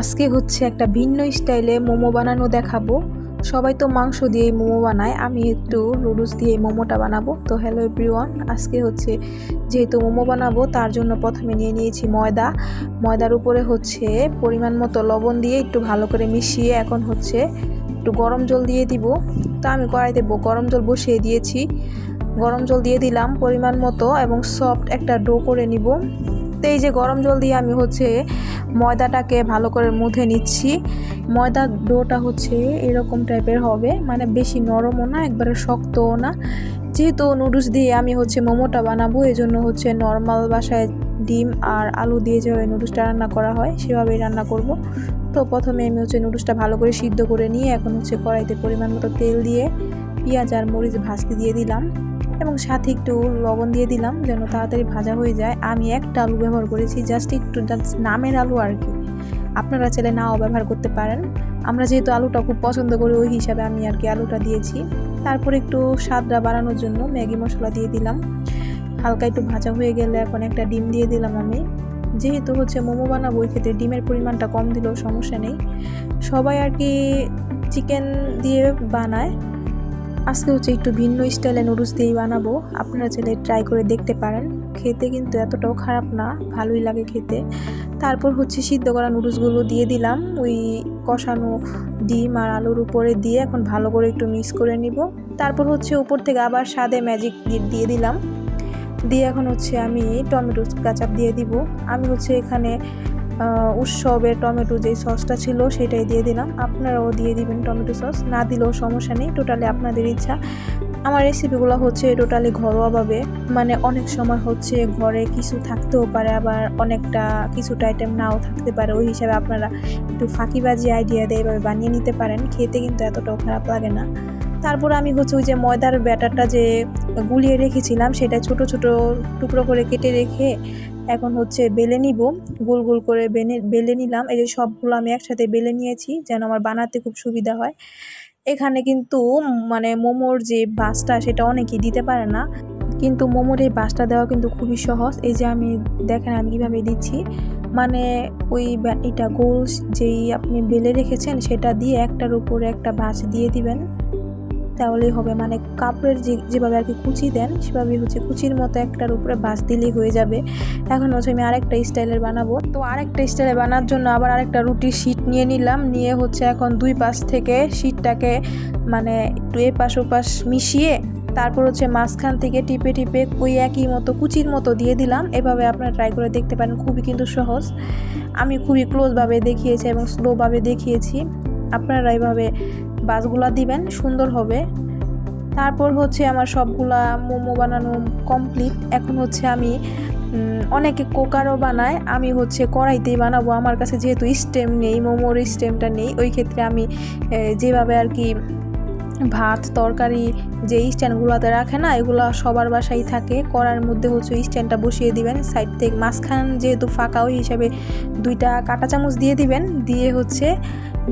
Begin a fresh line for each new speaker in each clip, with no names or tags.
আজকে হচ্ছে একটা ভিন্ন স্টাইলে মোমো বানানো দেখাবো। সবাই তো মাংস দিয়েই মোমো বানায়, আমি একটু নুডলস দিয়ে মোমোটা বানাবো। তো হ্যালো এভরিওয়ান, আজকে হচ্ছে যেহেতু মোমো বানাবো তার জন্য প্রথমে নিয়ে নিয়েছি ময়দার উপরে হচ্ছে পরিমাণ মতো লবণ দিয়ে একটু ভালো করে মিশিয়ে এখন হচ্ছে একটু গরম জল দিয়ে দিব। তো আমি কড়াইতে গরম জল বসিয়ে দিয়েছি, গরম জল দিয়ে দিলাম পরিমাণ মতো এবং সফট একটা ডো করে নিব। তো এই যে গরম জল দিয়ে আমি হচ্ছে ময়দাটাকে ভালো করে মুথে নিচ্ছি। ময়দার ডোটা হচ্ছে এরকম টাইপের হবে, মানে বেশি নরমও না একবারে শক্তও না। যেহেতু নুডলস দিয়ে আমি হচ্ছে মোমোটা বানাবো, এই জন্য হচ্ছে নর্মাল বাসায় ডিম আর আলু দিয়ে যেভাবে নুডলসটা রান্না করা হয় সেভাবেই রান্না করব। তো প্রথমে আমি হচ্ছে নুডলসটা ভালো করে সিদ্ধ করে নিয়ে এখন হচ্ছে কড়াইতে পরিমাণ মতো তেল দিয়ে পেঁয়াজ আর মরিচ ভাজতে দিয়ে দিলাম এবং সাথে একটু লবণ দিয়ে দিলাম যেন তাড়াতাড়ি ভাজা হয়ে যায়। আমি একটা আলু ব্যবহার করেছি, জাস্ট নামের আলু আর কি, আপনারা চাইলে নাও ব্যবহার করতে পারেন। আমরা যেহেতু আলুটা খুব পছন্দ করি ওই হিসাবে আমি আর কি আলুটা দিয়েছি। তারপর একটু স্বাদটা বাড়ানোর জন্য ম্যাগি মশলা দিয়ে দিলাম। হালকা একটু ভাজা হয়ে গেলে এখন একটা ডিম দিয়ে দিলাম। আমি যেহেতু হচ্ছে মোমো বানাবো ওই ক্ষেত্রে ডিমের পরিমাণটা কম দিলেও সমস্যা নেই, সবাই আর কি চিকেন দিয়ে বানায়। আজকে হচ্ছে একটু ভিন্ন স্টাইলে নুডলস দিয়েই বানাবো, আপনারা চাইলে ট্রাই করে দেখতে পারেন। খেতে কিন্তু এতটাও খারাপ না, ভালোই লাগে খেতে। তারপর হচ্ছে সিদ্ধ করা নুডলসগুলো দিয়ে দিলাম ওই কষানো ডিম আর আলুর উপরে দিয়ে এখন ভালো করে একটু মিক্স করে নিব। তারপর হচ্ছে উপর থেকে আবার স্বাদে ম্যাজিক দিয়ে দিলাম, দিয়ে এখন হচ্ছে আমি টমেটো কেচাপ দিয়ে দিব। আমি হচ্ছে এখানে উৎসবের টমেটো যে সসটা ছিল সেটাই দিয়ে দিলাম, আপনারাও দিয়ে দিবেন টমেটো সস, না দিলেও সমস্যা নেই, টোটালি আপনাদের ইচ্ছা। আমার রেসিপিগুলো হচ্ছে টোটালি ঘরোয়াভাবে, মানে অনেক সময় হচ্ছে ঘরে কিছু থাকতেও পারে আবার অনেকটা কিছুটা আইটেম নাও থাকতে পারে, ওই হিসাবে আপনারা একটু ফাঁকিবাজি আইডিয়া দিয়ে এভাবে বানিয়ে নিতে পারেন, খেতে কিন্তু এতটাও খারাপ লাগে না। তারপর আমি হচ্ছে ওই যে ময়দার ব্যাটারটা যে গুলিয়ে রেখেছিলাম সেটা ছোট ছোট টুকরো করে কেটে রেখে এখন হচ্ছে বেলে নিব। গোল গোল করে বেলে নিলাম। এই যে সবগুলো আমি একসাথে বেলে নিয়েছি যেন আমার বানাতে খুব সুবিধা হয়। এখানে কিন্তু মানে মোমোর যে বাসটা সেটা অনেকেই দিতে পারে না, কিন্তু মোমোর এই বাসটা দেওয়া কিন্তু খুবই সহজ। এই যে আমি দেখেন আমি কীভাবে দিচ্ছি, মানে ওই এটা গোল যেই আপনি বেলে রেখেছেন সেটা দিয়ে একটার উপরে একটা বাস দিয়ে দিবেন, তাহলেই হবে। মানে কাপড়ের যেভাবে আর কি কুচি দেন সেভাবেই হচ্ছে কুচির মতো একটার উপরে বাস দিলেই হয়ে যাবে। এখন হচ্ছে আমি আরেকটা স্টাইলের বানাবো। তো আরেকটা স্টাইলে বানার জন্য আবার আরেকটা রুটির শিট নিয়ে নিলাম, নিয়ে হচ্ছে এখন দুই পাশ থেকে শিটটাকে মানে একটু এপাশ ওপাশ মিশিয়ে তারপর হচ্ছে মাঝখান থেকে টিপে টিপে ওই একই মতো কুচির মতো দিয়ে দিলাম। এভাবে আপনারা ট্রাই করে দেখতে পারেন, খুবই কিন্তু সহজ। আমি খুবই ক্লোজভাবে দেখিয়েছি এবং স্লোভাবে দেখিয়েছি, আপনারা এভাবে বাসগুলা দিবেন, সুন্দর হবে। তারপর হচ্ছে আমার সবগুলা মোমো বানানো কমপ্লিট। এখন হচ্ছে আমি অনেকে কুকারও বানায়, আমি হচ্ছে কড়াইতেই বানাবো। আমার কাছে যেহেতু স্টেম নেই, মোমোর স্টেমটা নেই, ওই ক্ষেত্রে আমি যেভাবে আর কি ভাত তরকারি যে স্ট্যান্ডগুলোতে রাখে না, এগুলো সবার বাসায় থাকে, কড়ার মধ্যে হচ্ছে স্ট্যান্ডটা বসিয়ে দিবেন। সাইড থেকে মাঝখান যেহেতু ফাঁকা ওই হিসাবে দুইটা কাঁটা চামচ দিয়ে দিবেন, দিয়ে হচ্ছে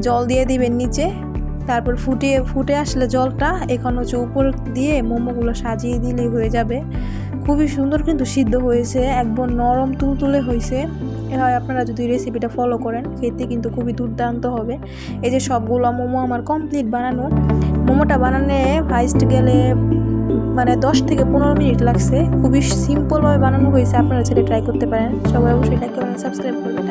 জল দিয়ে দিবেন নিচে। তারপর ফুটে আসলে জলটা এখন হচ্ছে উপর দিয়ে মোমোগুলো সাজিয়ে দিলেই হয়ে যাবে। খুবই সুন্দর কিন্তু সিদ্ধ হয়েছে, একদম নরম তুলতুলে হয়েছে। এভাবে আপনারা যদি রেসিপিটা ফলো করেন খেতে কিন্তু খুবই দুর্দান্ত হবে। এই যে সবগুলো মোমো আমার কমপ্লিট বানানো। মোমোটা বানানো ফার্স্ট গেলে মানে 10 থেকে 15 মিনিট লাগছে, খুবই সিম্পলভাবে বানানো হয়েছে, আপনারা ছেলে ট্রাই করতে পারেন। সবাই অবশ্যই লাইক করবেন, সাবস্ক্রাইব করবেন।